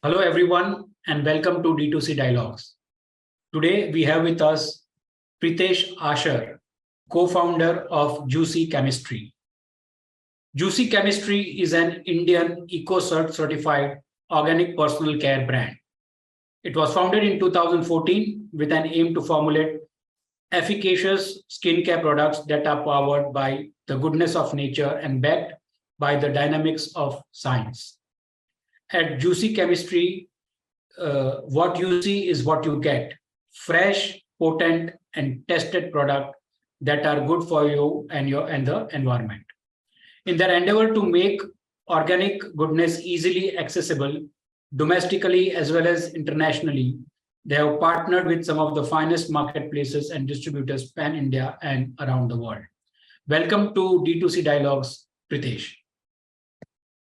Hello, everyone, and welcome to D2C Dialogues. Today, we have with us Pritesh Asher, co-founder of Juicy Chemistry. Juicy Chemistry is an Indian EcoCert certified organic personal care brand. It was founded in 2014 with an aim to formulate efficacious skincare products that are powered by the goodness of nature and backed by the dynamics of science. At Juicy Chemistry, what you see is what you get. Fresh, potent, and tested product that are good for you and the environment. In their endeavor to make organic goodness easily accessible domestically as well as internationally, they have partnered with some of the finest marketplaces and distributors pan-India and around the world. Welcome to D2C Dialogues, Pritesh.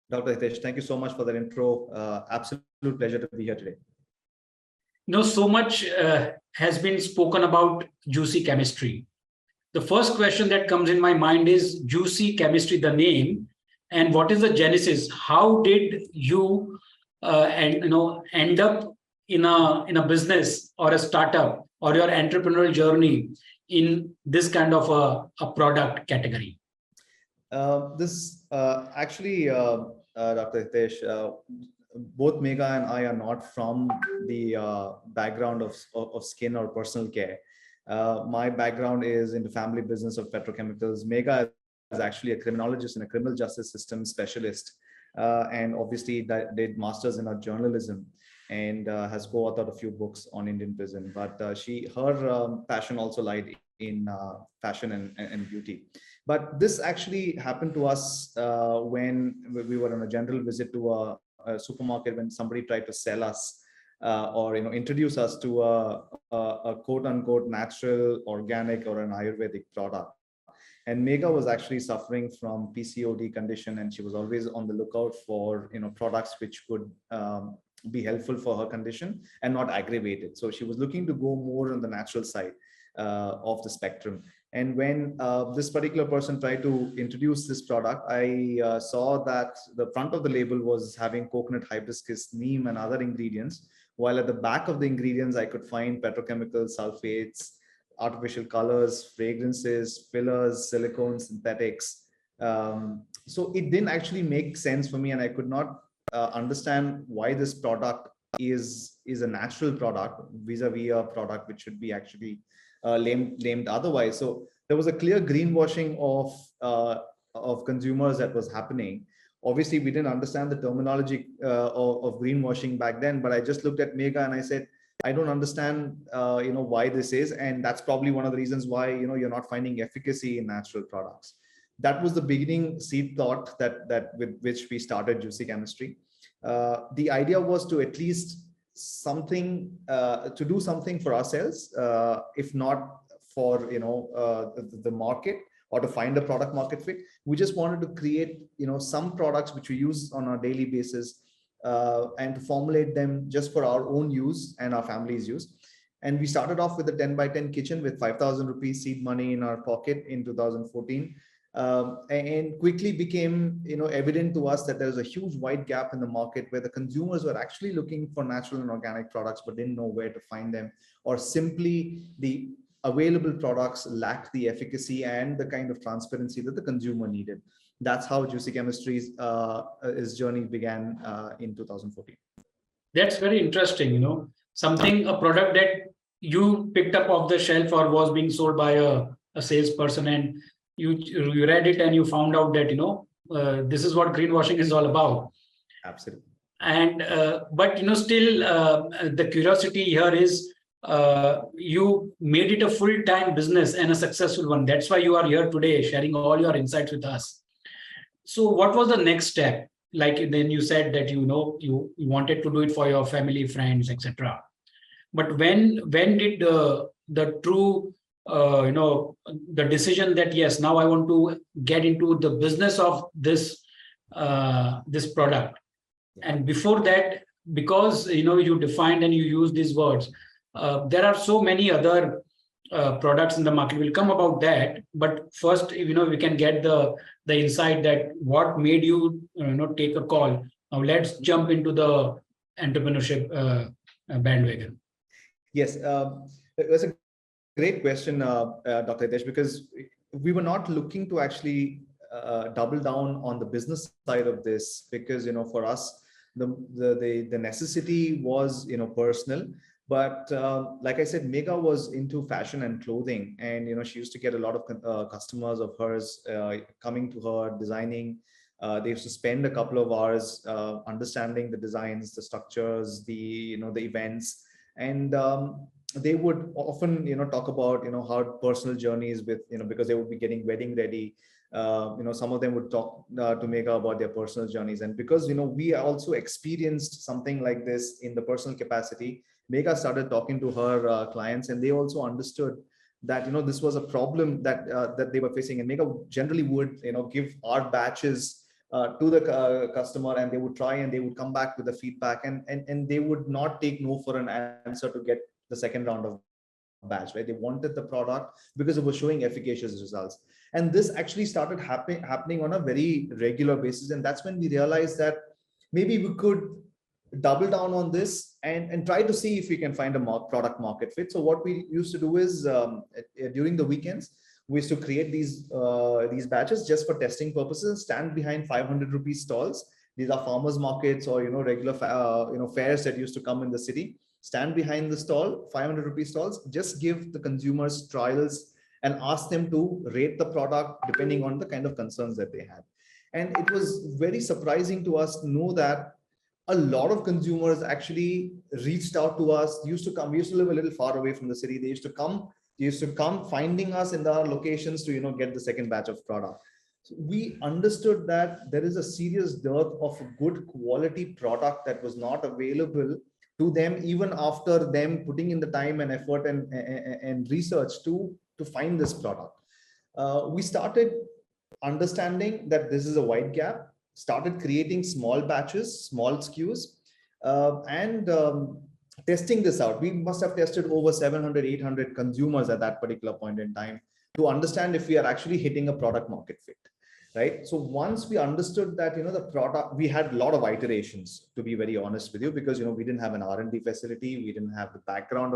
Dr. Hitesh, thank you so much for that intro. Absolute pleasure to be here today. So much has been spoken about Juicy Chemistry. The first question that comes in my mind is Juicy Chemistry, the name, and what is the genesis? How did you end up in a business or a startup or your entrepreneurial journey in this kind of a product category? Dr. Hitesh, both Megha and I are not from the background of skin or personal care. My background is into family business of petrochemicals. Megha is actually a criminologist and a criminal justice system specialist, and obviously did masters in journalism and has co-authored a few books on Indian prison. But her passion also lied in fashion and beauty. But this actually happened to us when we were on a general visit to a supermarket, when somebody tried to sell us or introduce us to a quote unquote natural, organic, or an Ayurvedic product. And Megha was actually suffering from PCOD condition, and she was always on the lookout for products which could be helpful for her condition and not aggravate it. So she was looking to go more on the natural side of the spectrum. And when this particular person tried to introduce this product, I saw that the front of the label was having coconut, hibiscus, neem, and other ingredients, while at the back of the ingredients, I could find petrochemicals, sulfates, artificial colors, fragrances, fillers, silicone, synthetics. So it didn't actually make sense for me, and I could not understand why this product is a natural product vis-a-vis a product which should be actually named otherwise. So there was a clear greenwashing of consumers that was happening. Obviously, we didn't understand the terminology of greenwashing back then, but I just looked at Megha and I said, I don't understand why this is, and that's probably one of the reasons why you're not finding efficacy in natural products. That was the beginning seed thought that with which we started Juicy Chemistry. The idea was to at least to do something for ourselves, if not for the market, or to find a product market fit. We just wanted to create some products which we use on a daily basis, and to formulate them just for our own use and our family's use. And we started off with a 10 by 10 kitchen with 5,000 rupees seed money in our pocket in 2014. And quickly became evident to us that there's a huge wide gap in the market where the consumers were actually looking for natural and organic products but didn't know where to find them, or simply the available products lacked the efficacy and the kind of transparency that the consumer needed. That's how Juicy Chemistry's journey began in 2014. That's very interesting. A product that you picked up off the shelf or was being sold by a salesperson, and you read it and you found out that this is what greenwashing is all about. Absolutely. And but still the curiosity here is you made it a full-time business and a successful one. That's why you are here today sharing all your insights with us. So what was the next step? Like then you said that you wanted to do it for your family, friends, etc. But when did the true the decision that yes, now I want to get into the business of this product? And before that, because you defined and you use these words, there are so many other products in the market. We'll come about that, but first we can get the insight that what made you take a call. Now let's jump into the entrepreneurship bandwagon? Yes, it was a great question, Dr. Hitesh, because we were not looking to actually double down on the business side of this, because for us the necessity was personal. But like I said, Megha was into fashion and clothing, and she used to get a lot of customers of hers coming to her, designing. They used to spend a couple of hours understanding the designs, the structures, the events, and they would often talk about how personal journeys with because they would be getting wedding ready. Some of them would talk to Megha about their personal journeys, and because we also experienced something like this in the personal capacity, Megha started talking to her clients, and they also understood that this was a problem that they were facing. And Megha generally would give our batches to the customer, and they would try, and they would come back with the feedback, and they would not take no for an answer to get the second round of batch, right? They wanted the product because it was showing efficacious results. And this actually started happening on a very regular basis, and that's when we realized that maybe we could double down on this and try to see if we can find a product market fit. So what we used to do is during the weekends, we used to create these batches just for testing purposes, stand behind 500 rupees stalls. These are farmers markets or regular fairs that used to come in the city. Stand behind the stall, 500 rupees stalls, just give the consumers trials and ask them to rate the product depending on the kind of concerns that they had. And it was very surprising to us to know that a lot of consumers actually reached out to us. We used to live a little far away from the city. They used to come finding us in our locations to get the second batch of product. So we understood that there is a serious dearth of good quality product that was not available to them, even after them putting in the time and effort and research to find this product. We started understanding that this is a wide gap, started creating small batches, small SKUs, and testing this out. We must have tested over 700, 800 consumers at that particular point in time to understand if we are actually hitting a product market fit, right? So once we understood that, the product, we had a lot of iterations, to be very honest with you, because, we didn't have an R&D facility. We didn't have the background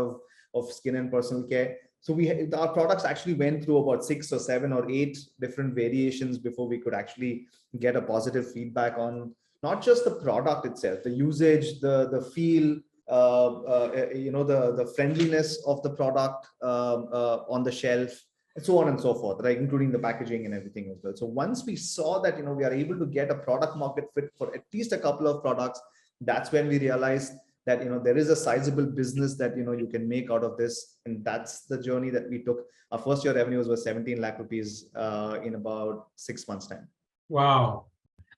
of skin and personal care. So our products actually went through about 6 or 7 or 8 different variations before we could actually get a positive feedback on not just the product itself, the usage, the feel, the friendliness of the product on the shelf, and so on and so forth, right? Including the packaging and everything as well. So once we saw that, we are able to get a product market fit for at least a couple of products, that's when we realized that there is a sizable business that you can make out of this. And that's the journey that we took. Our first year revenues was 17 lakh rupees in about 6 months time. Wow.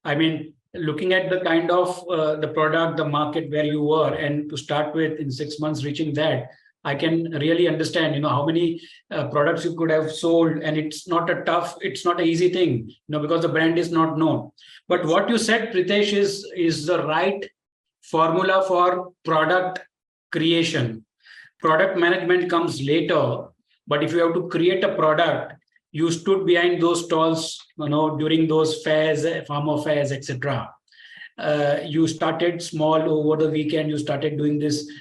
I mean, looking at the kind of the product, the market where you were, and to start with in 6 months reaching that, I can really understand, how many products you could have sold. And it's not an easy thing, because the brand is not known. But what you said, Pritesh, is the right formula for product creation. Product management comes later, but if you have to create a product, you stood behind those stalls, during those fairs, farmer fairs, etc. You started small over the weekend. You started doing this,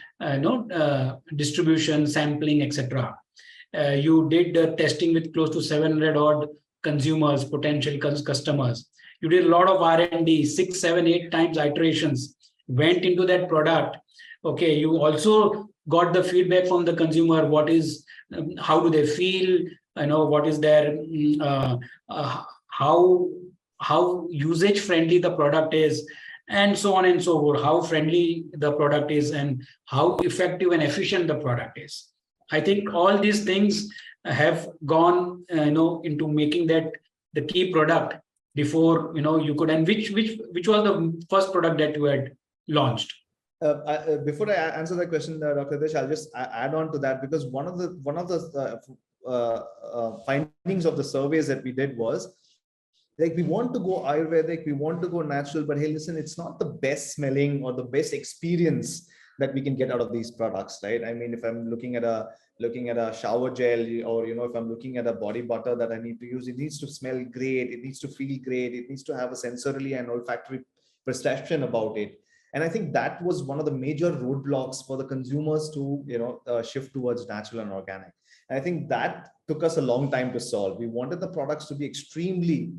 distribution, sampling, etc. You did testing with close to 700 odd consumers, potential customers. You did a lot of R&D, 6, 7, 8 times iterations went into that product. Okay, you also got the feedback from the consumer. What is, how do they feel? What is their, how usage friendly the product is, and so on and so forth, how friendly the product is and how effective and efficient the product is. I think all these things have gone, into making that the key product before, you could. And which was the first product that you had launched? Before I answer that question, Dr. Hitesh, I'll just add on to that, because one of the findings of the surveys that we did was, like, we want to go Ayurvedic, we want to go natural, but hey, listen, it's not the best smelling or the best experience that we can get out of these products, right? I mean, if I'm looking at a shower gel, or if I'm looking at a body butter that I need to use, it needs to smell great, it needs to feel great, it needs to have a sensory and olfactory perception about it. And I think that was one of the major roadblocks for the consumers to, shift towards natural and organic. And I think that took us a long time to solve. We wanted the products to be extremely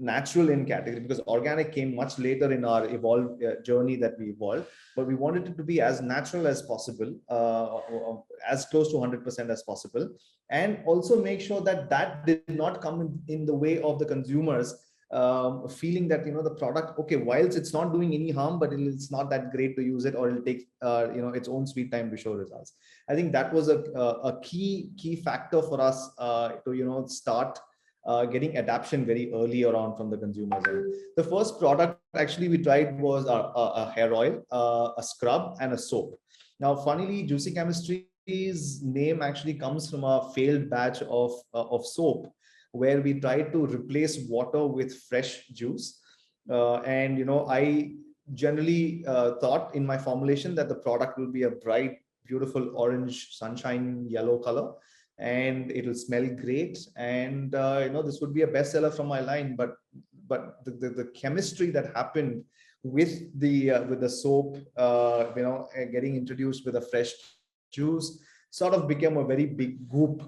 natural in category, because organic came much later in our evolved journey that we evolved, but we wanted it to be as natural as possible, as close to 100% as possible, and also make sure that that did not come in the way of the consumers feeling that, the product, okay, whilst it's not doing any harm, but it's not that great to use it, or it'll take its own sweet time to show results. I think that was a key factor for us to start getting adoption very early on from the consumers. And the first product actually we tried was a hair oil, a scrub, and a soap. Now, funnily, Juicy Chemistry's name actually comes from a failed batch of soap, where we tried to replace water with fresh juice. I generally thought in my formulation that the product will be a bright, beautiful orange, sunshine yellow color, and it will smell great, and this would be a bestseller from my line. But the chemistry that happened with the soap, getting introduced with a fresh juice, sort of became a very big goop,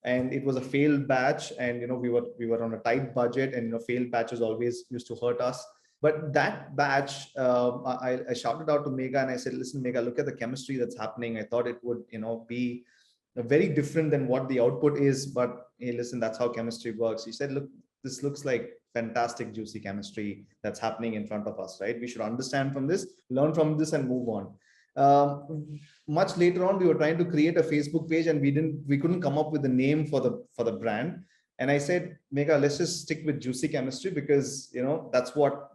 and it was a failed batch. And we were on a tight budget, and failed batches always used to hurt us. But that batch, I shouted out to Megha and I said, listen, Megha, look at the chemistry that's happening. I thought it would be very different than what the output is, but hey, listen, that's how chemistry works. He said, look, this looks like fantastic juicy chemistry that's happening in front of us, right? We should understand from this, learn from this, and move on. Much later on, we were trying to create a Facebook page, and we couldn't come up with a name for the brand. And I said, Megha, let's just stick with juicy chemistry, because that's what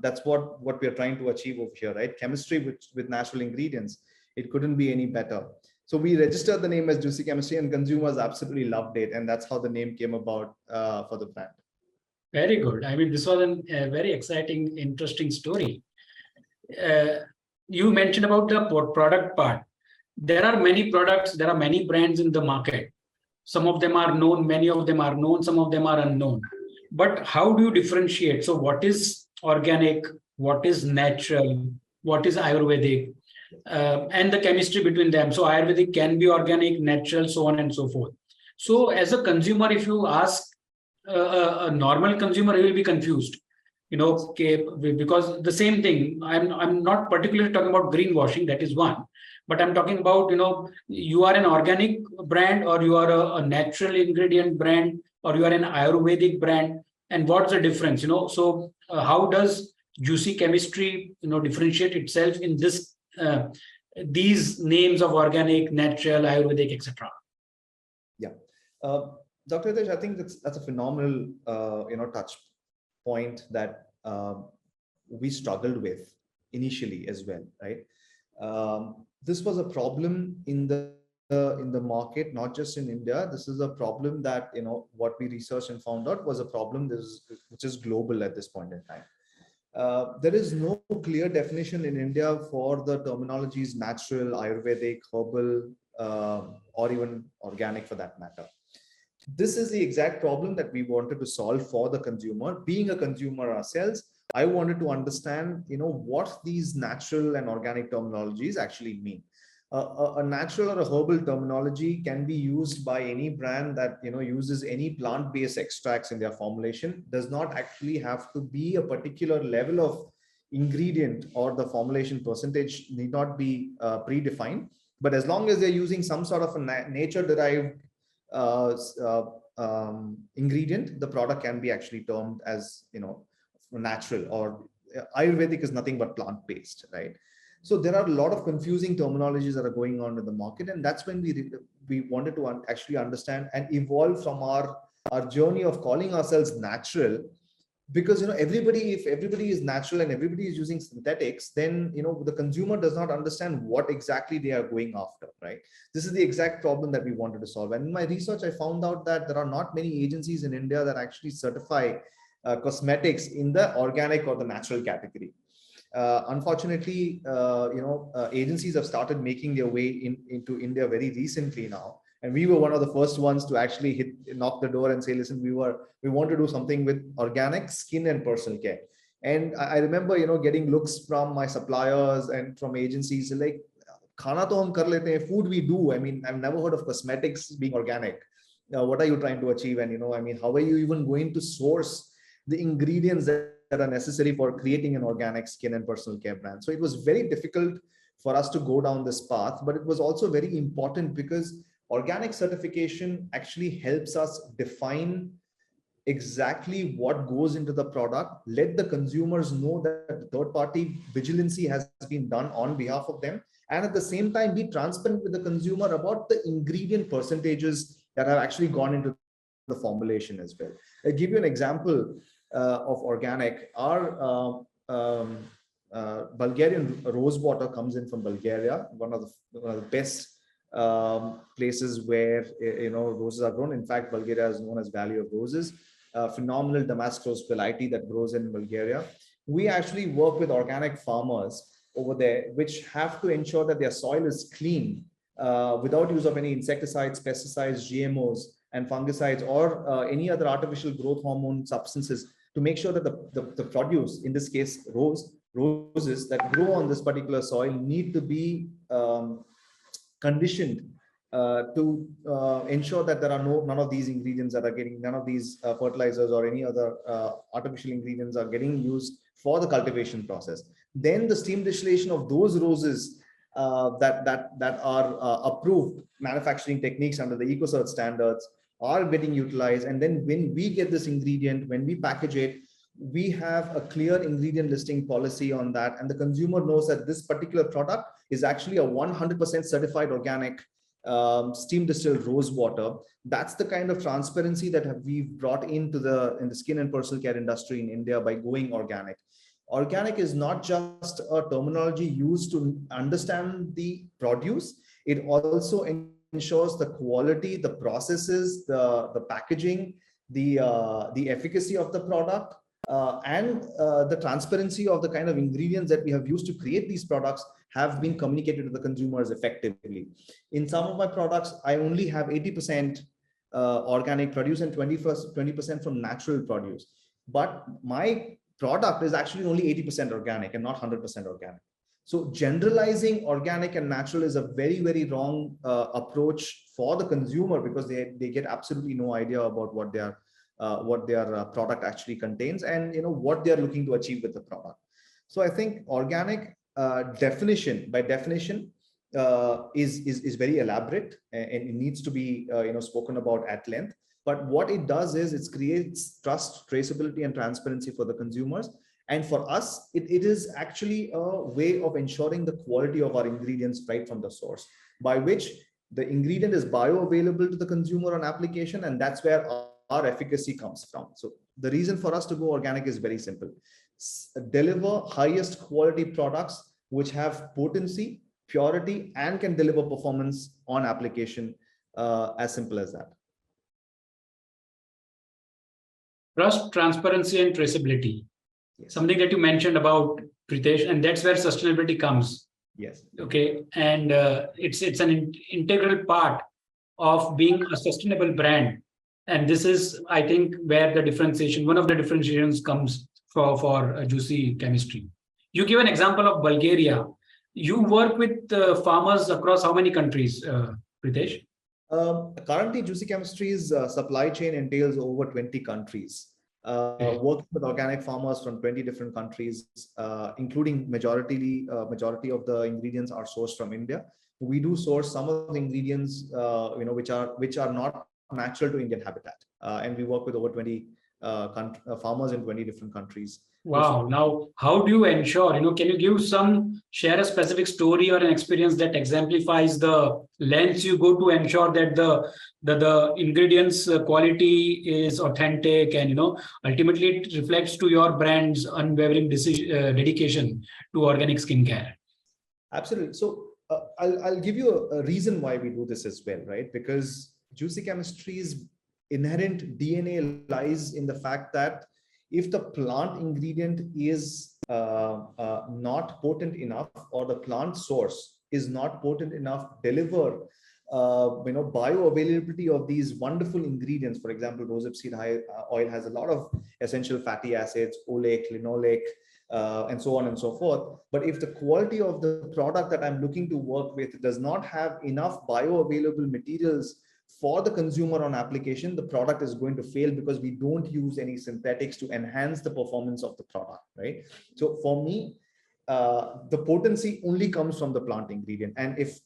we are trying to achieve over here, right? Chemistry with natural ingredients. It couldn't be any better. So we registered the name as Juicy Chemistry, and consumers absolutely loved it, and that's how the name came about for the brand. Very good. I mean, this was a very exciting, interesting story. You mentioned about the product part. There are many products, there are many brands in the market. Some of them are known, many of them are known, some of them are unknown. But how do you differentiate? So what is organic? What is natural? What is Ayurvedic? And the chemistry between them. So Ayurvedic can be organic, natural, so on and so forth. So as a consumer, if you ask a normal consumer, he will be confused, okay, because the same thing, I'm not particularly talking about greenwashing, that is one, but I'm talking about, you are an organic brand, or you are a natural ingredient brand, or you are an Ayurvedic brand, and what's the difference, so how does Juicy Chemistry, differentiate itself in this these names of organic, natural, Ayurvedic, etc.? Yeah. Dr. Hitesh, I think that's a phenomenal, touch point that we struggled with initially as well, right? This was a problem in the market, not just in India. This is a problem that, what we researched and found out was a problem which is global at this point in time. There is no clear definition in India for the terminologies natural, Ayurvedic, herbal, or even organic for that matter. This is the exact problem that we wanted to solve for the consumer. Being a consumer ourselves, I wanted to understand, what these natural and organic terminologies actually mean. A natural or a herbal terminology can be used by any brand that uses any plant-based extracts in their formulation. Does not actually have to be a particular level of ingredient, or the formulation percentage need not be predefined. But as long as they're using some sort of a nature-derived ingredient, the product can be actually termed as natural, or Ayurvedic is nothing but plant-based, right? So there are a lot of confusing terminologies that are going on in the market, and that's when we wanted to actually understand and evolve from our journey of calling ourselves natural. Because if everybody is natural and everybody is using synthetics, then the consumer does not understand what exactly they are going after, right? This is the exact problem that we wanted to solve. And in my research, I found out that there are not many agencies in India that actually certify cosmetics in the organic or the natural category. Unfortunately, agencies have started making their way into India very recently now. And we were one of the first ones to actually knock the door and say, listen, we want to do something with organic skin and personal care. And I remember, getting looks from my suppliers and from agencies like, khana to hum kar lete hain, food we do. I mean, I've never heard of cosmetics being organic. What are you trying to achieve? And, I mean, how are you even going to source the ingredients that are necessary for creating an organic skin and personal care brand? So it was very difficult for us to go down this path, but it was also very important because organic certification actually helps us define exactly what goes into the product, let the consumers know that third party vigilancy has been done on behalf of them, and at the same time be transparent with the consumer about the ingredient percentages that have actually gone into the formulation as well. I'll give you an example of organic. Our Bulgarian rose water comes in from Bulgaria, one of the best places where roses are grown. In fact, Bulgaria is known as Valley of Roses. Phenomenal Damascus variety that grows in Bulgaria. We actually work with organic farmers over there, which have to ensure that their soil is clean without use of any insecticides, pesticides, GMOs, and fungicides, or any other artificial growth hormone substances, to make sure that the produce, in this case roses that grow on this particular soil, need to be conditioned to ensure that there are none of these ingredients that are getting, none of these fertilizers or any other artificial ingredients are getting used for the cultivation process. Then the steam distillation of those roses that are approved manufacturing techniques under the EcoCert standards are getting utilized. And then when we get this ingredient, when we package it, we have a clear ingredient listing policy on that, and the consumer knows that this particular product is actually a 100% certified organic steam distilled rose water. That's the kind of transparency that we've brought into in the skin and personal care industry in India by going organic. Organic is not just a terminology used to understand the produce. It also ensures the quality, the processes, the packaging, the efficacy of the product, and the transparency of the kind of ingredients that we have used to create these products have been communicated to the consumers effectively. In some of my products, I only have 80% organic produce and 20% from natural produce. But my product is actually only 80% organic and not 100% organic. So generalizing organic and natural is a very, very wrong approach for the consumer, because they get absolutely no idea about what their product actually contains, and what they are looking to achieve with the product. So I think organic definition is very elaborate, and it needs to be spoken about at length. But what it does is it creates trust, traceability, and transparency for the consumers. And for us, it is actually a way of ensuring the quality of our ingredients right from the source, by which the ingredient is bioavailable to the consumer on application, and that's where our efficacy comes from. So the reason for us to go organic is very simple. Deliver highest quality products which have potency, purity, and can deliver performance on application. As simple as that. Trust, transparency, and traceability. Yes. Something that you mentioned about, Pritesh, and that's where sustainability comes. Yes. Okay. And it's an integral part of being a sustainable brand. And this is, I think, where the differentiation, one of the differentiations comes for Juicy Chemistry. You give an example of Bulgaria. You work with farmers across how many countries, Pritesh? Currently, Juicy Chemistry's supply chain entails over 20 countries. Working with organic farmers from 20 different countries, including majority of the ingredients are sourced from India. We do source some of the ingredients, which are not natural to Indian habitat, and we work with over 20 farmers in 20 different countries. Wow. Now, how do you ensure, can you share a specific story or an experience that exemplifies the lengths you go to ensure that the ingredients quality is authentic, and, ultimately it reflects to your brand's unwavering dedication to organic skincare? Absolutely. So I'll give you a reason why we do this as well, right? Because Juicy Chemistry's inherent DNA lies in the fact that if the plant ingredient is not potent enough, or the plant source is not potent enough to deliver bioavailability of these wonderful ingredients. For example, rosehip oil has a lot of essential fatty acids, oleic, linoleic, and so on and so forth. But if the quality of the product that I'm looking to work with does not have enough bioavailable materials for the consumer on application, the product is going to fail because we don't use any synthetics to enhance the performance of the product, right? So for me, the potency only comes from the plant ingredient. And if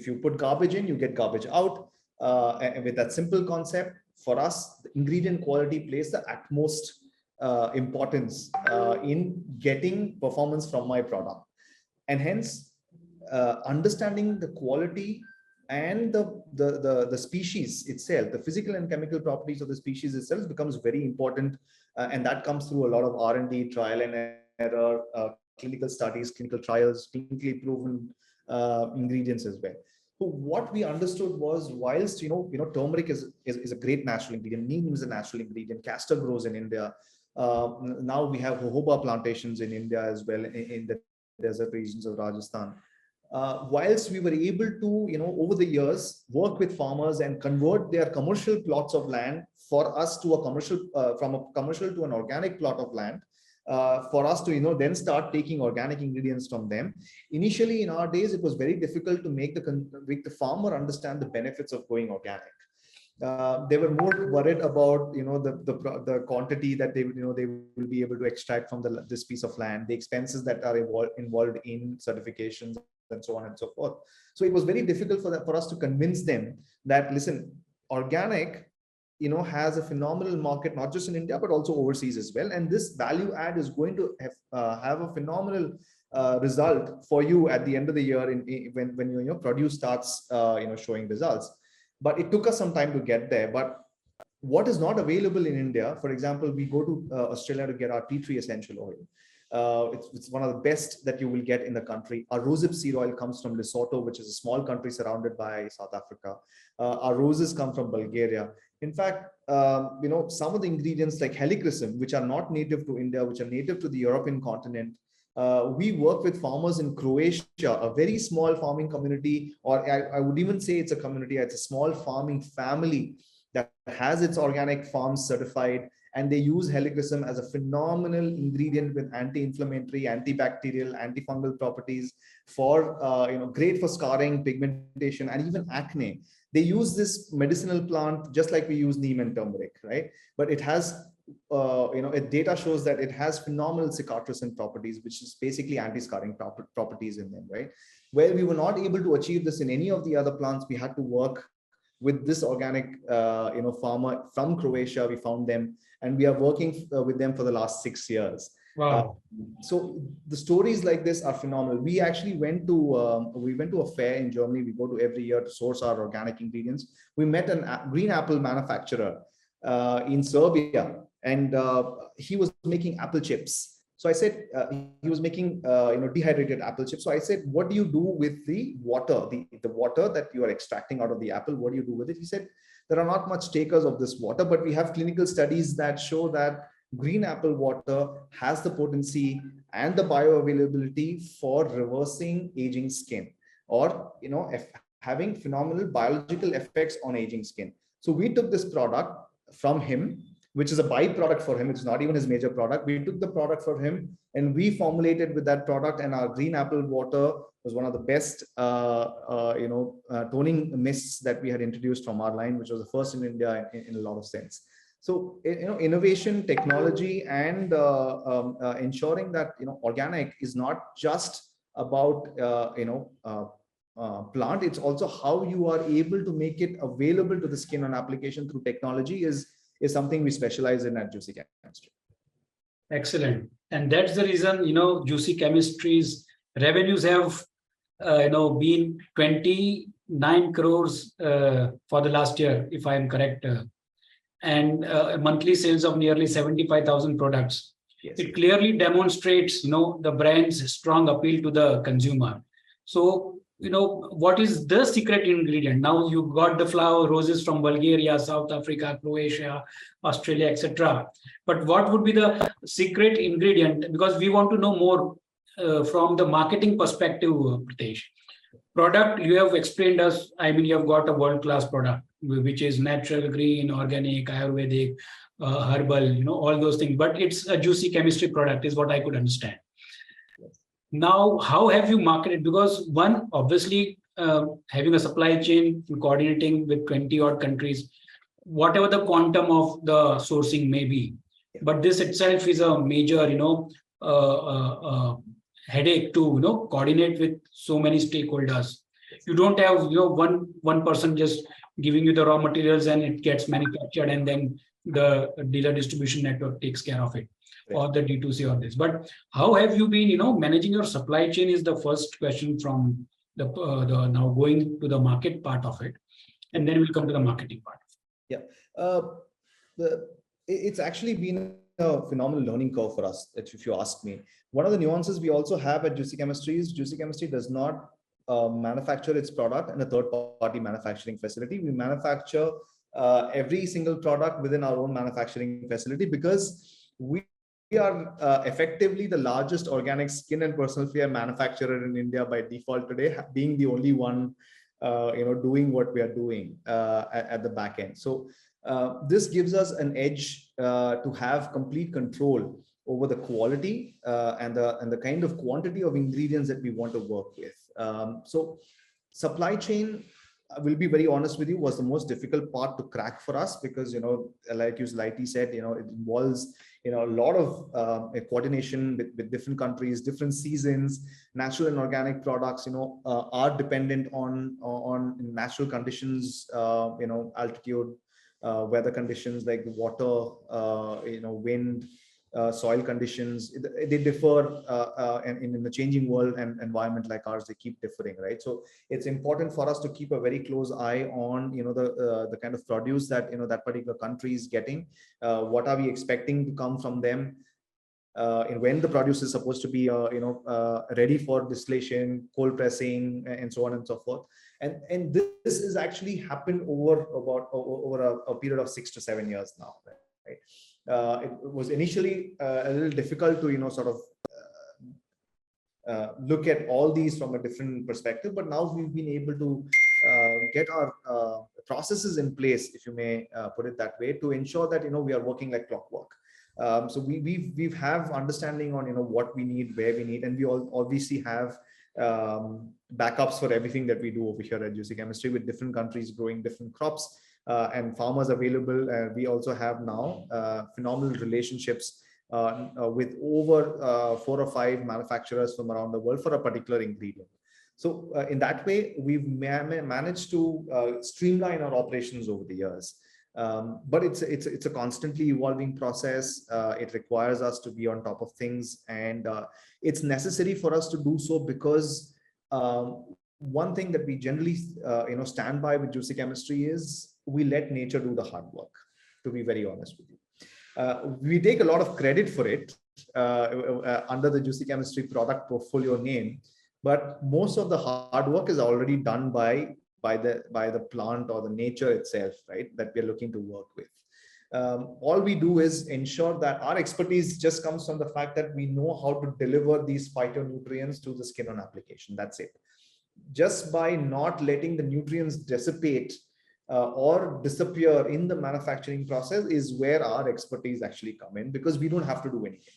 you put garbage in, you get garbage out. And with that simple concept, for us, the ingredient quality plays the utmost importance in getting performance from my product. And hence, understanding the quality and the species itself, the physical and chemical properties of the species itself becomes very important. And that comes through a lot of R&D, trial and error, clinical studies, clinical trials, clinically proven ingredients as well. So what we understood was, whilst turmeric is a great natural ingredient, neem is a natural ingredient, castor grows in India. Now we have jojoba plantations in India as well, in the desert regions of Rajasthan. Whilst we were able to, over the years, work with farmers and convert their commercial plots of land for us to a commercial, from a commercial to an organic plot of land, for us to then start taking organic ingredients from them. Initially, in our days, it was very difficult to make the farmer understand the benefits of going organic. They were more worried about the quantity that they will be able to extract from this piece of land, the expenses that are involved in certifications, and so on and so forth. So it was very difficult for us to convince them that, listen, organic has a phenomenal market, not just in India, but also overseas as well. And this value add is going to have a phenomenal result for you at the end of the year when your produce starts showing results. But it took us some time to get there. But what is not available in India, for example, we go to Australia to get our tea tree essential oil. It's one of the best that you will get in the country. Our rosehip seed oil comes from Lesotho, which is a small country surrounded by South Africa. Our roses come from Bulgaria. In fact, some of the ingredients like helichrysum, which are not native to India, which are native to the European continent, we work with farmers in Croatia, a very small farming community, or I would even say it's a community, it's a small farming family that has its organic farms certified, and they use helichrysum as a phenomenal ingredient with anti-inflammatory, antibacterial, antifungal properties for, great for scarring, pigmentation, and even acne. They use this medicinal plant just like we use neem and turmeric, right? But it has, data shows that it has phenomenal cicatrizant properties, which is basically anti-scarring properties in them, right? Where we were not able to achieve this in any of the other plants, we had to work with this organic, farmer from Croatia. We found them, and we are working with them for the last 6 years. Wow. So the stories like this are phenomenal. We actually went to a fair in Germany. We go to every year to source our organic ingredients. We met a green apple manufacturer in Serbia, and he was making apple chips. So I said, he was making dehydrated apple chips. So I said, what do you do with the water, the water that you are extracting out of the apple? What do you do with it? He said, there are not much takers of this water, but we have clinical studies that show that green apple water has the potency and the bioavailability for reversing aging skin, or having phenomenal biological effects on aging skin. So we took this product from him, which is a byproduct for him. It's not even his major product. We took the product for him and we formulated with that product, and our green apple water was one of the best toning mists that we had introduced from our line, which was the first in India in a lot of sense. So, innovation, technology, and ensuring that, organic is not just about, plant. It's also how you are able to make it available to the skin on application through technology is something we specialize in at Juicy Chemistry. Excellent. And that's the reason, Juicy Chemistry's revenues have, been 29 crores for the last year, if I am correct. And monthly sales of nearly 75,000 products. Yes. It clearly demonstrates, the brand's strong appeal to the consumer. So, what is the secret ingredient? Now you got the flower roses from Bulgaria, South Africa, Croatia, Australia, etc. But what would be the secret ingredient? Because we want to know more from the marketing perspective, Pritesh. Product, you have explained us, I mean, you have got a world-class product, which is natural, green, organic, Ayurvedic, herbal, all those things. But it's a juicy chemistry product, is what I could understand. Now, how have you marketed? Because one, obviously, having a supply chain, coordinating with 20 odd countries, whatever the quantum of the sourcing may be, but this itself is a major, headache to, coordinate with so many stakeholders. You don't have, one person just giving you the raw materials and it gets manufactured and then the dealer distribution network takes care of it, or the D2C or this. But how have you been, managing your supply chain is the first question from the now going to the market part of it, and then we'll come to the marketing part. It's actually been a phenomenal learning curve for us, if you ask me. One of the nuances we also have at Juicy Chemistry is Juicy Chemistry does not manufacture its product in a third-party manufacturing facility. We manufacture every single product within our own manufacturing facility because we are effectively the largest organic skin and personal care manufacturer in India by default today, being the only one doing what we are doing at the back end. So this gives us an edge to have complete control over the quality and the kind of quantity of ingredients that we want to work with. So supply chain, I will be very honest with you, was the most difficult part to crack for us because, like you lightly said, it involves, a lot of coordination with different countries, different seasons. Natural and organic products, are dependent on natural conditions, altitude, weather conditions like water, wind, soil conditions. They differ in the changing world and environment like ours. They keep differing, right? So it's important for us to keep a very close eye on the kind of produce that that particular country is getting. What are we expecting to come from them? And when the produce is supposed to be ready for distillation, cold pressing, and so on and so forth. And this is actually happened over a period of 6 to 7 years now, right? It was initially a little difficult to sort of look at all these from a different perspective, but now we've been able to get our processes in place, if you may put it that way, to ensure that we are working like clockwork. So we have understanding on what we need, where we need, and we all obviously have backups for everything that we do over here at Juicy Chemistry, with different countries growing different crops and farmers available. We also have now phenomenal relationships with over 4 or 5 manufacturers from around the world for a particular ingredient. So in that way, we've managed to streamline our operations over the years. But it's a constantly evolving process. It requires us to be on top of things, and it's necessary for us to do so because one thing that we generally stand by with Juicy Chemistry is we let nature do the hard work, to be very honest with you. We take a lot of credit for it under the Juicy Chemistry product portfolio name, but most of the hard work is already done by the plant or the nature itself, right, that we're looking to work with. All we do is ensure that our expertise just comes from the fact that we know how to deliver these phytonutrients to the skin on application. That's it. Just by not letting the nutrients dissipate or disappear in the manufacturing process is where our expertise actually come in, because we don't have to do anything.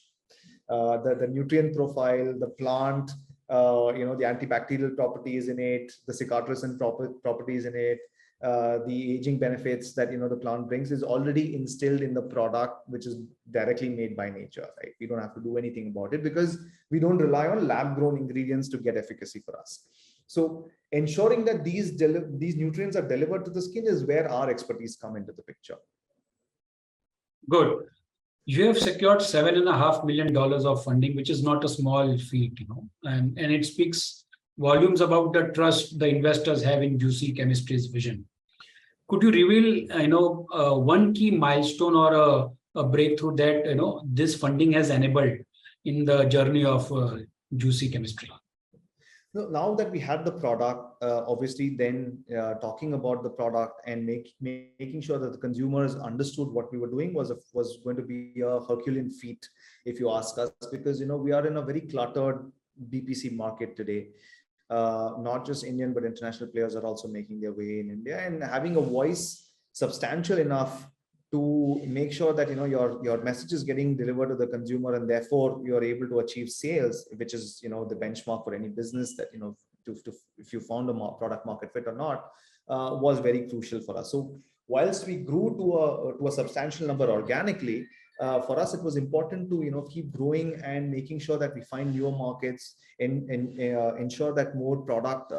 The nutrient profile, the plant, the antibacterial properties in it, the cicatricin properties in it, the aging benefits that the plant brings is already instilled in the product, which is directly made by nature, right? We don't have to do anything about it because we don't rely on lab grown ingredients to get efficacy for us. So ensuring that these nutrients are delivered to the skin is where our expertise come into the picture. Good. You have secured $7.5 million of funding, which is not a small feat, and it speaks volumes about the trust the investors have in Juicy Chemistry's vision. Could you reveal, one key milestone or a breakthrough that this funding has enabled in the journey of Juicy Chemistry? Now that we had the product, obviously then talking about the product and making sure that the consumers understood what we were doing was going to be a Herculean feat, if you ask us, because we are in a very cluttered BPC market today. Not just Indian, but international players are also making their way in India, and having a voice substantial enough to make sure that your message is getting delivered to the consumer, and therefore you're able to achieve sales, which is the benchmark for any business, that to if you found a product market fit or not, was very crucial for us. So whilst we grew to a substantial number organically, for us it was important to keep growing and making sure that we find newer markets, and ensure that more product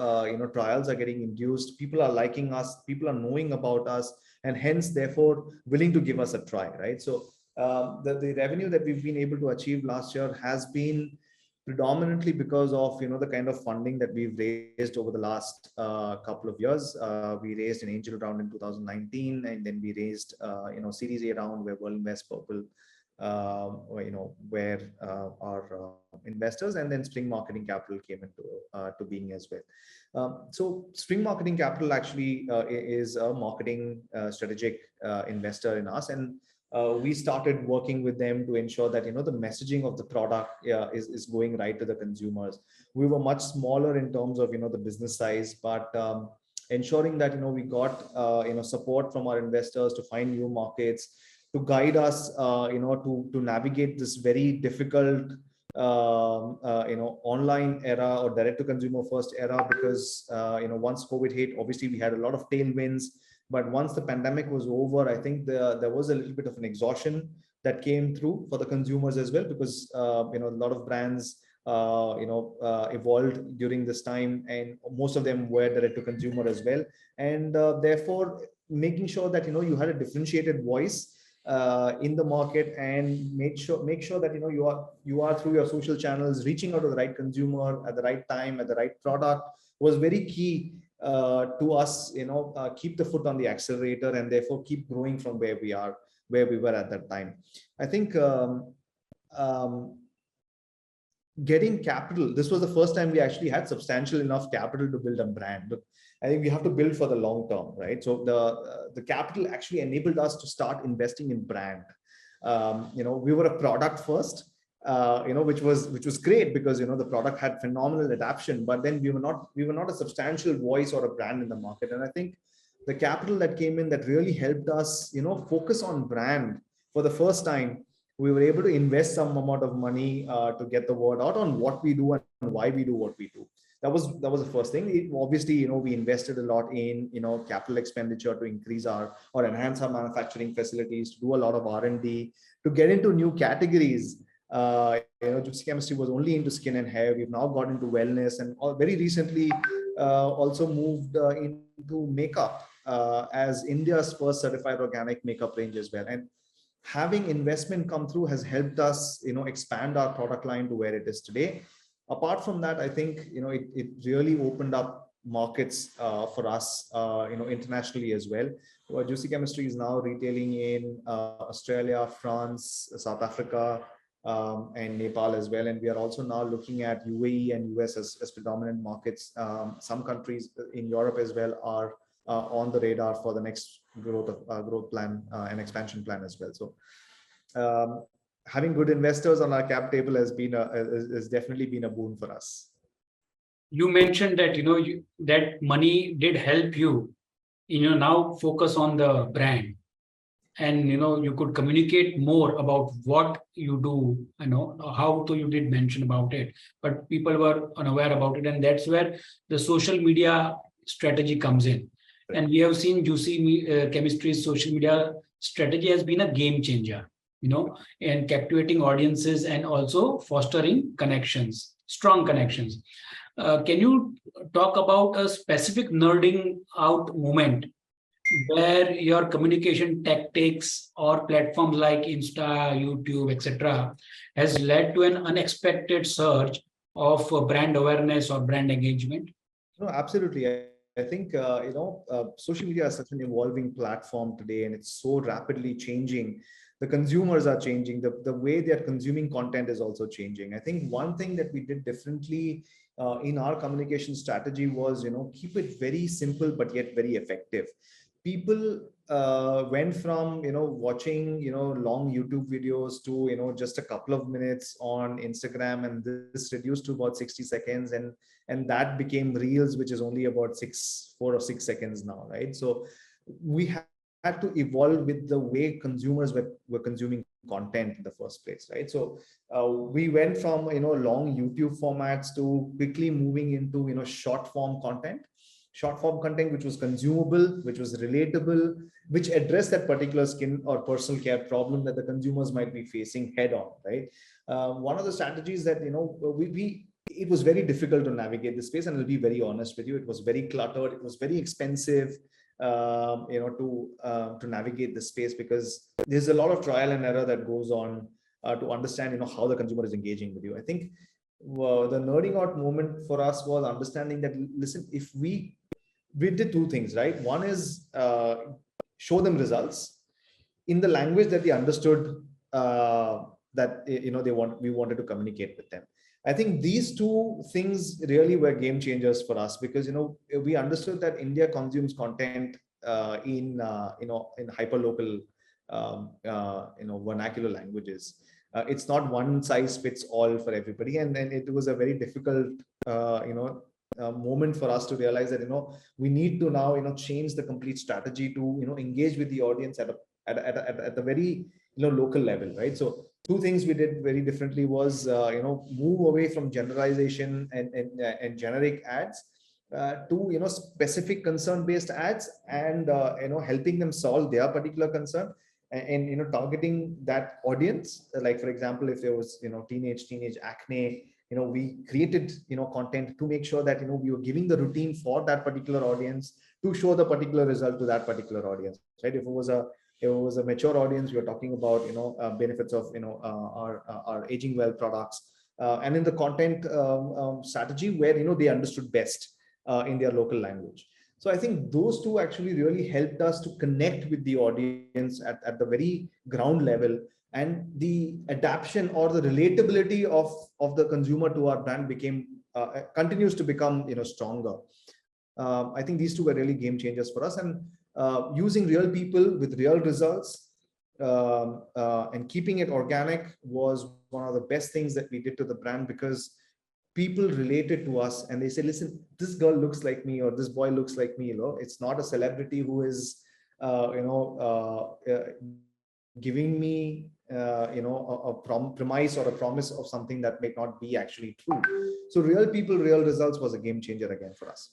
trials are getting induced, people are liking us, people are knowing about us, and hence therefore willing to give us a try, right? So the revenue that we've been able to achieve last year has been predominantly because of the kind of funding that we've raised over the last couple of years. We raised an angel round in 2019, and then we raised Series A round where World Invest Purple where our investors, and then Spring Marketing Capital came into to being as well. So Spring Marketing Capital actually is a marketing strategic investor in us, and we started working with them to ensure that the messaging of the product is going right to the consumers. We were much smaller in terms of the business size, but ensuring that we got support from our investors to find new markets, to guide us to navigate this very difficult online era, or direct to consumer first era, because once COVID hit, obviously we had a lot of tailwinds, but once the pandemic was over, I think there was a little bit of an exhaustion that came through for the consumers as well, because a lot of brands evolved during this time, and most of them were direct to consumer as well, and therefore making sure that you had a differentiated voice in the market, and make sure that you are through your social channels reaching out to the right consumer at the right time, at the right product, was very key to us. Keep the foot on the accelerator, and therefore keep growing from where we were at that time. I think getting capital, this was the first time we actually had substantial enough capital to build a brand. But I think we have to build for the long term, right? So the capital actually enabled us to start investing in brand. We were a product first, which was great, because the product had phenomenal adoption, but then we were not a substantial voice or a brand in the market. And I think the capital that came in, that really helped us focus on brand for the first time. We were able to invest some amount of money to get the word out on what we do and why we do what we do. That was the first thing. Obviously, we invested a lot in capital expenditure to increase or enhance our manufacturing facilities, to do a lot of R&D, to get into new categories. Juicy Chemistry was only into skin and hair. We've now got into wellness, and very recently also moved into makeup as India's first certified organic makeup range as well. And having investment come through has helped us expand our product line to where it is today. Apart from that, I think it really opened up markets for us internationally as well. Juicy Chemistry is now retailing in Australia, France, South Africa, and Nepal as well, and we are also now looking at UAE and US as predominant markets. Some countries in Europe as well are on the radar for the next growth plan and expansion plan as well. So having good investors on our cap table has definitely been a boon for us. You mentioned that that money did help you now focus on the brand, and you could communicate more about what you do. How you did mention about it, but people were unaware about it, and that's where the social media strategy comes in. Right. And we have seen Juicy Chemistry's social media strategy has been a game changer, and captivating audiences and also fostering connections, strong connections. Can you talk about a specific nerding out moment where your communication tactics or platforms like Insta, YouTube, etc., has led to an unexpected surge of brand awareness or brand engagement? No, absolutely. I think social media is such an evolving platform today, and it's so rapidly changing. The consumers are changing. The way they're consuming content is also changing. I think one thing that we did differently in our communication strategy was keep it very simple but yet very effective. people went from watching long YouTube videos to just a couple of minutes on Instagram, and this reduced to about 60 seconds, and that became Reels, which is only about 4 or 6 seconds now, right? So we had to evolve with the way consumers were consuming content in the first place, right? So we went from long YouTube formats to quickly moving into short form content, which was consumable, which was relatable, which addressed that particular skin or personal care problem that the consumers might be facing head on, right? One of the strategies that we it was very difficult to navigate this space, and I'll be very honest with you, it was very cluttered, it was very expensive, to navigate this space, because there's a lot of trial and error that goes on to understand how the consumer is engaging with you. I think the nerding out moment for us was understanding that, listen, if we did two things, right? One is show them results in the language that they understood, that we wanted to communicate with them. I think these two things really were game changers for us, because we understood that India consumes content in hyper local vernacular languages. It's not one size fits all for everybody, and it was a very difficult moment for us to realize that we need to now change the complete strategy to engage with the audience at the very local level, right? So two things we did very differently was move away from generalization and generic ads to specific concern based ads, and helping them solve their particular concern, and targeting that audience. Like, for example, if there was teenage acne, we created content to make sure that we were giving the routine for that particular audience to show the particular result to that particular audience, right? If it was a mature audience, we were talking about benefits of our aging well products, and in the content strategy where they understood best in their local language. So I think those two actually really helped us to connect with the audience at the very ground level, and the adaption or the relatability of the consumer to our brand continues to become stronger. I think these two were really game changers for us, and using real people with real results, and keeping it organic was one of the best things that we did to the brand, because people related to us and they say, listen, this girl looks like me, or this boy looks like me. It's not a celebrity who is giving me a premise or a promise of something that may not be actually true. So real people, real results was a game changer again for us.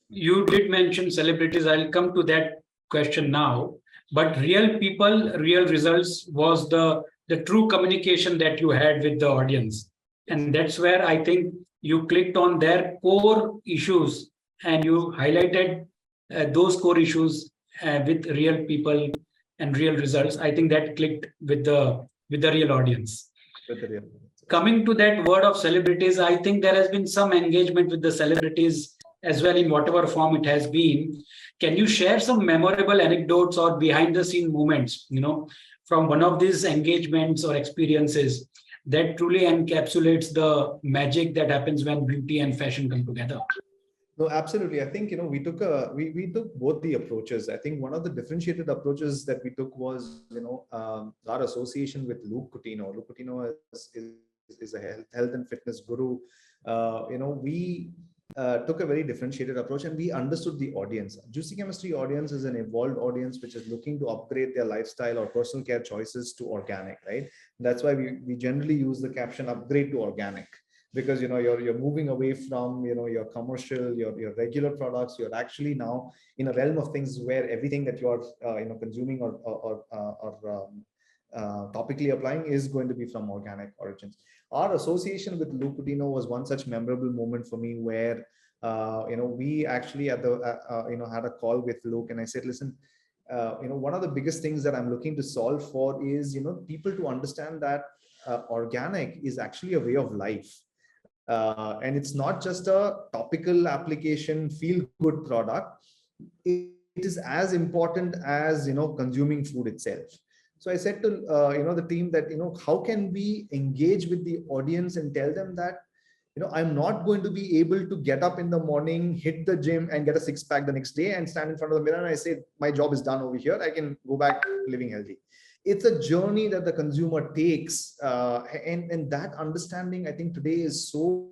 You did mention celebrities. I'll come to that question now. But real people, real results was the true communication that you had with the audience. And that's where I think you clicked on their core issues, and you highlighted those core issues with real people and real results. I think that clicked with the real audience. Coming to that word of celebrities, I think there has been some engagement with the celebrities as well, in whatever form it has been. Can you share some memorable anecdotes or behind the scene moments, from one of these engagements or experiences that truly encapsulates the magic that happens when beauty and fashion come together? No, absolutely. I think we took both the approaches. I think one of the differentiated approaches that we took was our association with Luke Coutinho. Luke Coutinho is a health and fitness guru. We took a very differentiated approach, and we understood the audience. Juicy Chemistry audience is an evolved audience which is looking to upgrade their lifestyle or personal care choices to organic, right? That's why we generally use the caption "upgrade to organic," because you're moving away from your commercial, your regular products. You're actually now in a realm of things where everything that you're consuming or topically applying is going to be from organic origins. Our association with Luke Coutinho was one such memorable moment for me, where we actually had a call with Luke, and I said, listen, one of the biggest things that I'm looking to solve for is people to understand that organic is actually a way of life, and it's not just a topical application feel good product. It is as important as consuming food itself. So I said to the team that how can we engage with the audience and tell them that I'm not going to be able to get up in the morning, hit the gym and get a six pack the next day and stand in front of the mirror and I say, my job is done over here. I can go back living healthy. It's a journey that the consumer takes. And that understanding, I think today is so,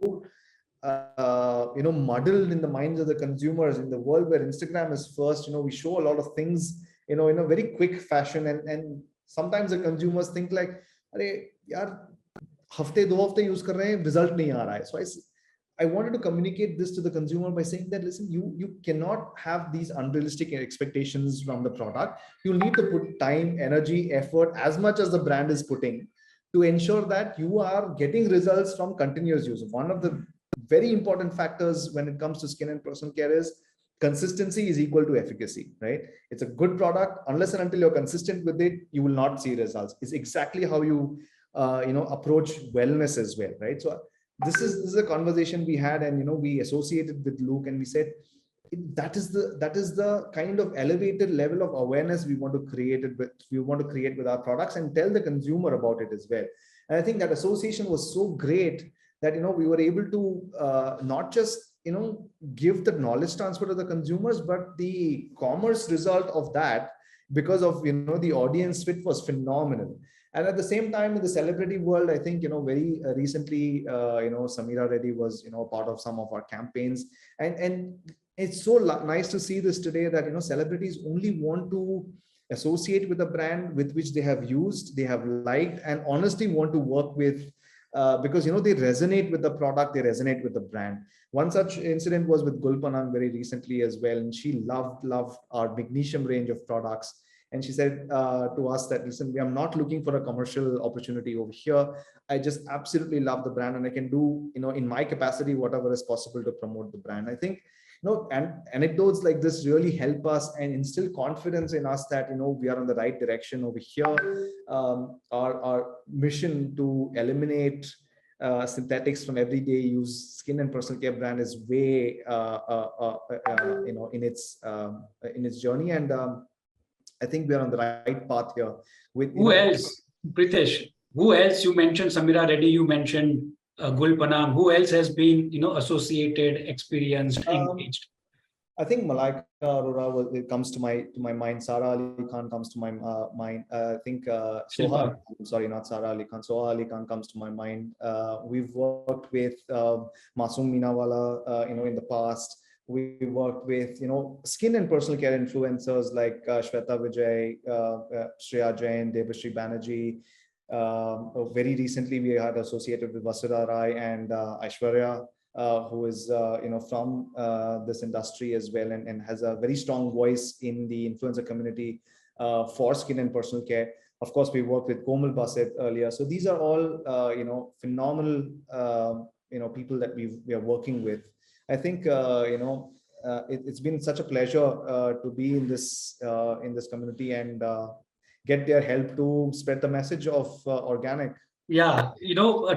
muddled in the minds of the consumers in the world where Instagram is first. We show a lot of things, in a very quick fashion. And sometimes the consumers think like, "Arey, yaar, हफ्ते दो हफ्ते use कर रहे हैं result नहीं आ रहा है." So I wanted to communicate this to the consumer by saying that, listen, you cannot have these unrealistic expectations from the product. You need to put time, energy, effort, as much as the brand is putting, to ensure that you are getting results from continuous use. One of the very important factors when it comes to skin and personal care is consistency is equal to efficacy, right? It's a good product. Unless and until you're consistent with it, you will not see results. It's exactly how you approach wellness as well, right? So this is a conversation we had, and we associated with Luke, and we said that is the kind of elevated level of awareness we want to create with our products and tell the consumer about it as well. And I think that association was so great that we were able to not just give the knowledge transfer to the consumers, but the commerce result of that, because of the audience fit was phenomenal. And at the same time, in the celebrity world, I think very recently Samira Reddy was part of some of our campaigns, and it's so nice to see this today that celebrities only want to associate with a brand with which they have used, they have liked, and honestly want to work with, because they resonate with the product, they resonate with the brand. One such incident was with Gulpanang very recently as well, and she loved our magnesium range of products. And she said to us that, listen, I'm not looking for a commercial opportunity over here. I just absolutely love the brand, and I can do, in my capacity, whatever is possible to promote the brand. I think, and anecdotes like this really help us and instill confidence in us that, we are on the right direction over here. Our mission to eliminate synthetics from everyday use skin and personal care brand is way, in its journey. And I think we are on the right path here. With who else, Pritesh? Who else? You mentioned Samira Reddy. You mentioned Gul Panam. Who else has been associated, experienced, engaged? I think Malaika Arora it comes to my mind. Sara Ali Khan comes to my mind. I think Soha. Sorry, not Sara Ali Khan. Soha Ali Khan comes to my mind. We've worked with Masoom Minawala, in the past. We worked with skin and personal care influencers like Shweta Vijay, Shreya Jain, Debashri Banerjee. Very recently, we had associated with Vasudha Rai and Aishwarya, who is from this industry as well, and has a very strong voice in the influencer community for skin and personal care. Of course, we worked with Komal Basit earlier. So these are all phenomenal people that we are working with. I think it's been such a pleasure to be in this community and get their help to spread the message of organic. Yeah,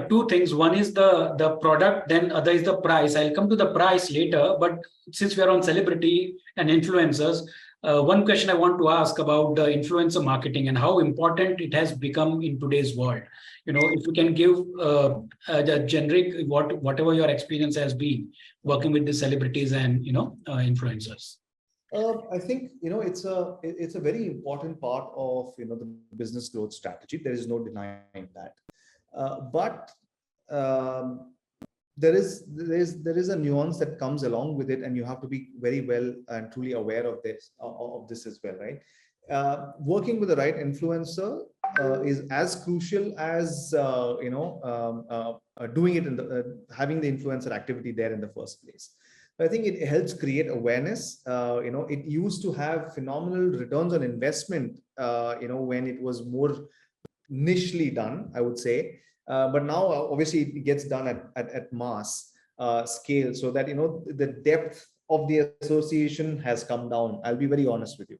two things. One is the product, then other is the price. I'll come to the price later, but since we are on celebrity and influencers, one question I want to ask about the influencer marketing and how important it has become in today's world. If you can give the generic whatever your experience has been working with the celebrities and influencers. I think it's a very important part of the business growth strategy. There is no denying that. But there is a nuance that comes along with it, and you have to be very well and truly aware of this as well, right? Working with the right influencer is as crucial as doing it in having the influencer activity there in the first place. I think it helps create awareness. It used to have phenomenal returns on investment, when it was more nichely done, I would say. But now, obviously, it gets done at mass scale, so that the depth of the association has come down. I'll be very honest with you.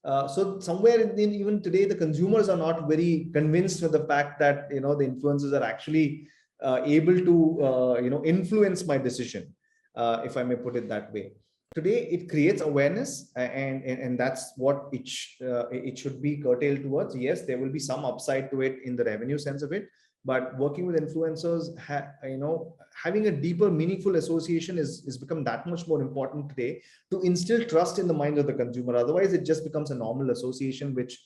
So somewhere even today, the consumers are not very convinced with the fact that the influencers are actually able to influence my decision, if I may put it that way. Today, it creates awareness, and that's what it should be curtailed towards. Yes, there will be some upside to it in the revenue sense of it, But working with influencers, having a deeper, meaningful association is become that much more important today to instill trust in the minds of the consumer. Otherwise, it just becomes a normal association, which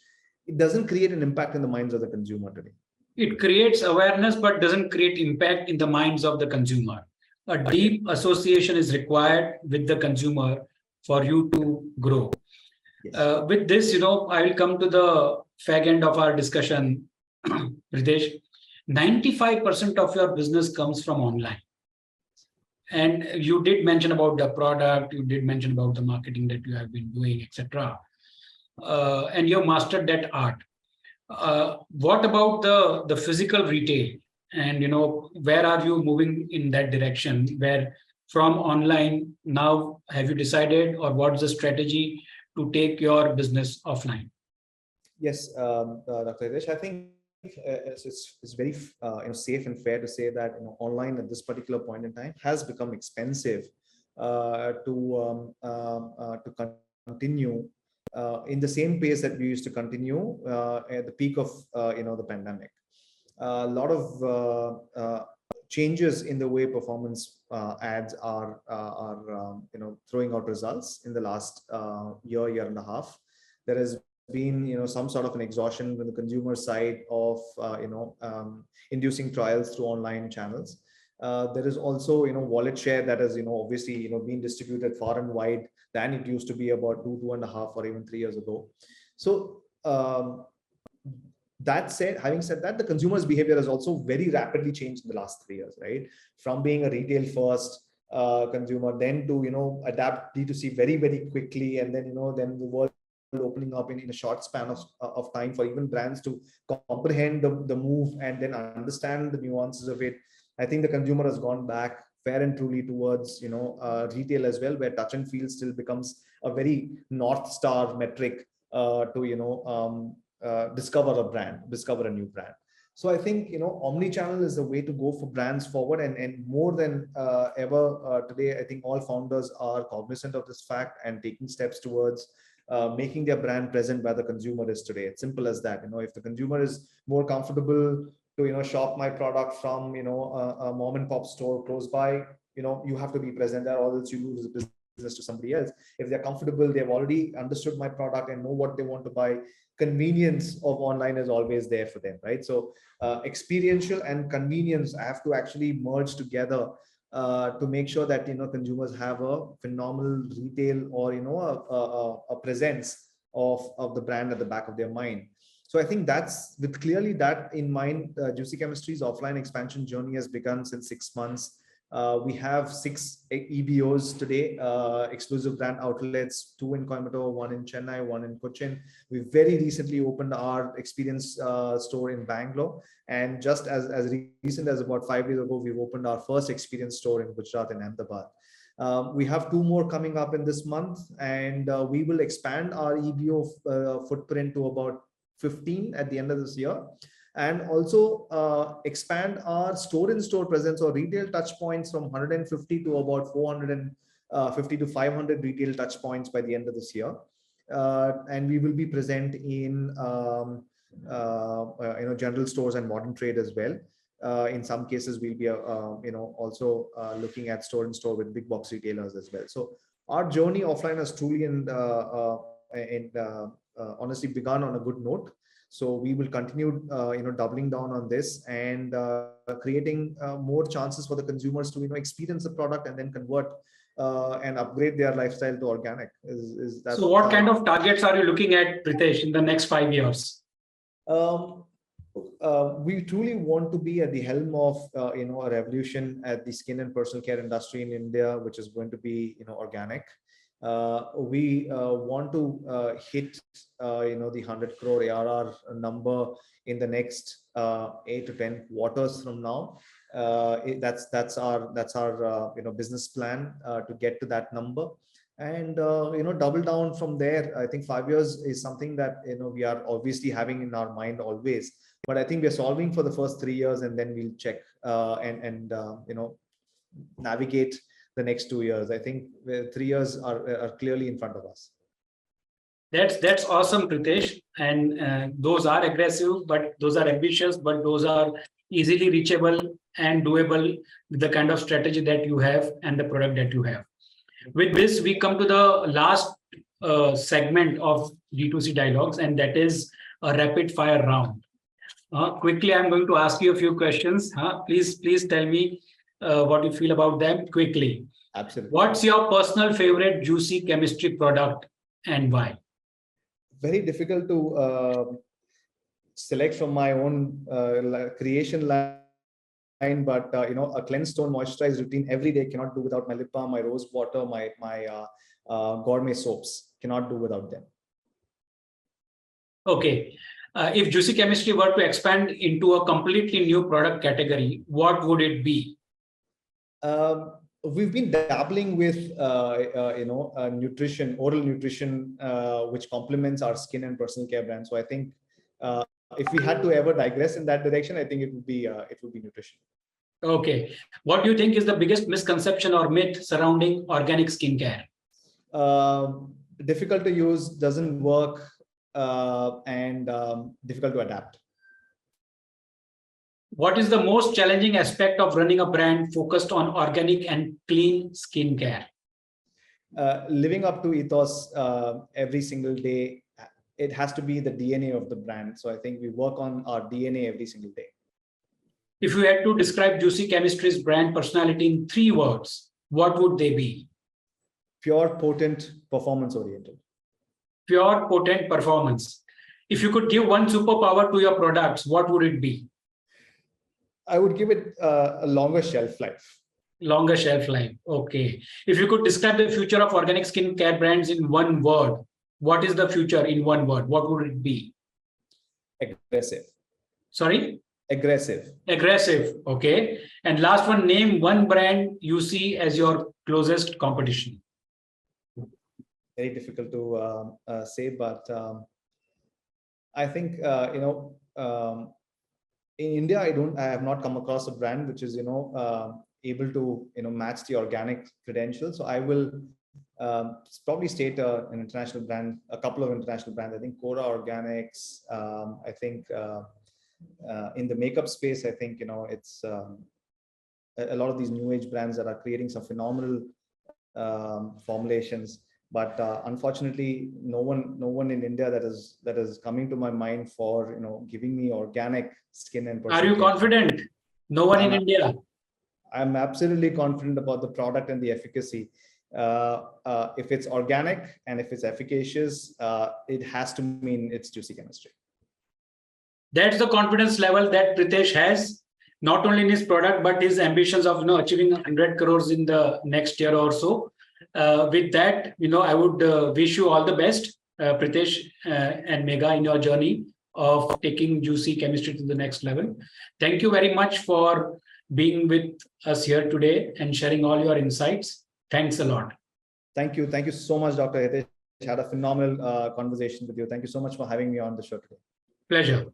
it doesn't create an impact in the minds of the consumer today. It creates awareness, but doesn't create impact in the minds of the consumer. A deep association is required with the consumer for you to grow. Yes. With this, I will come to the fag end of our discussion, Pritesh. 95% of your business comes from online. And you did mention about the product, you did mention about the marketing that you have been doing, etc. And you have mastered that art. What about the physical retail? And where are you moving in that direction? Where from online now have you decided, or what's the strategy to take your business offline? Yes, Dr. Hitesh, I think it's very safe and fair to say that online at this particular point in time has become expensive to continue in the same pace that we used to continue at the peak of the pandemic. A lot of changes in the way performance ads are throwing out results in the last year and a half. There has been some sort of an exhaustion from the consumer side of inducing trials through online channels. There is also wallet share that has obviously been distributed far and wide than it used to be about 2.5 or even 3 years ago. So that said, having said that, the consumer's behavior has also very rapidly changed in the last 3 years, right? From being a retail first consumer, then to adapt D2C very, very quickly, and then then the world opening up in a short span of time for even brands to comprehend the move and then understand the nuances of it. I think the consumer has gone back fair and truly towards retail as well, where touch and feel still becomes a very north star metric to discover a new brand. So I think omnichannel is the way to go for brands forward, and more than ever today, I think all founders are cognizant of this fact and taking steps towards making their brand present where the consumer is today. It's simple as that. If the consumer is more comfortable to shop my product from a mom and pop store close by, you have to be present there, or else you lose the business to somebody else. If they're comfortable, they've already understood my product and know what they want to buy, convenience of online is always there for them, right? So experiential and convenience have to actually merge together to make sure that consumers have a phenomenal retail or a presence of the brand at the back of their mind. So I think that's with clearly that in mind, Juicy Chemistry's offline expansion journey has begun since 6 months. We have 6 EBOs today, exclusive brand outlets, 2 in Coimbatore, 1 in Chennai, 1 in Cochin. We very recently opened our experience store in Bangalore. And just as recent as about 5 years ago, we've opened our first experience store in Gujarat in Ahmedabad. We have 2 more coming up in this month, and we will expand our EBO footprint to about 15 at the end of this year, and also expand our store-in-store presence or retail touch points from 150 to about 450 to 500 retail touch points by the end of this year. And we will be present in general stores and modern trade as well. In some cases, we'll be also looking at store-in-store with big box retailers as well. So our journey offline has truly and honestly begun on a good note. So we will continue, doubling down on this and creating more chances for the consumers to, experience the product and then convert and upgrade their lifestyle to organic. Is that so? What kind of targets are you looking at, Pritesh, in the next 5 years? We truly want to be at the helm of, a revolution at the skin and personal care industry in India, which is going to be, organic. We want to hit the 100 crore ARR number in the next 8 to 10 quarters from now. That's our business plan to get to that number, and double down from there. I think 5 years is something that we are obviously having in our mind always, but I think we're solving for the first 3 years, and then we'll check and navigate the next 2 years. I think 3 years are clearly in front of us. That's awesome, Pritesh. And those are aggressive, but those are ambitious, but those are easily reachable and doable with the kind of strategy that you have and the product that you have. With this, we come to the last segment of D2C Dialogues, and that is a rapid fire round. Quickly, I'm going to ask you a few questions. Please tell me what you feel about them quickly. Absolutely. What's your personal favorite juicy chemistry product and why? Very difficult to select from my own creation line, but a cleanse tone moisturize routine every day cannot do without my lip balm, my rose water, my gourmet soaps. Cannot do without them. Okay. If juicy chemistry were to expand into a completely new product category, what would it be? We've been dabbling with nutrition, oral nutrition, which complements our skin and personal care brand. So I think if we had to ever digress in that direction, I think it would be nutrition. Okay. What do you think is the biggest misconception or myth surrounding organic skincare? Difficult to use, doesn't work, and difficult to adapt. What is the most challenging aspect of running a brand focused on organic and clean skincare? Living up to ethos every single day. It has to be the DNA of the brand. So I think we work on our DNA every single day. If you had to describe Juicy Chemistry's brand personality in 3 words, what would they be? Pure, potent, performance-oriented. Pure, potent performance. If you could give one superpower to your products, what would it be? I would give it a longer shelf life. Longer shelf life. Okay. If you could describe the future of organic skincare brands in 1 word, what is the future in 1 word? What would it be? Aggressive. Sorry? Aggressive. Aggressive. Okay. And last one, name 1 brand you see as your closest competition. Very difficult to say, but I think in India, I have not come across a brand which is able to match the organic credentials. So I will probably state an international brand, a couple of international brands. I think Cora Organics. I think in the makeup space, I think it's a lot of these new age brands that are creating some phenomenal formulations. But unfortunately, no one in India that is coming to my mind for giving me organic skin and personal Are you care. confident? No one in India. I'm absolutely confident about the product and the efficacy. If it's organic and if it's efficacious, it has to mean it's juicy chemistry. That's the confidence level that Pritesh has, not only in his product, but his ambitions of achieving 100 crores in the next year or so. With that, I would wish you all the best, Pritesh and Megha, in your journey of taking juicy chemistry to the next level. Thank you very much for being with us here today and sharing all your insights. Thanks a lot. Thank you. Thank you so much, Dr. Hitesh. I had a phenomenal conversation with you. Thank you so much for having me on the show today. Pleasure.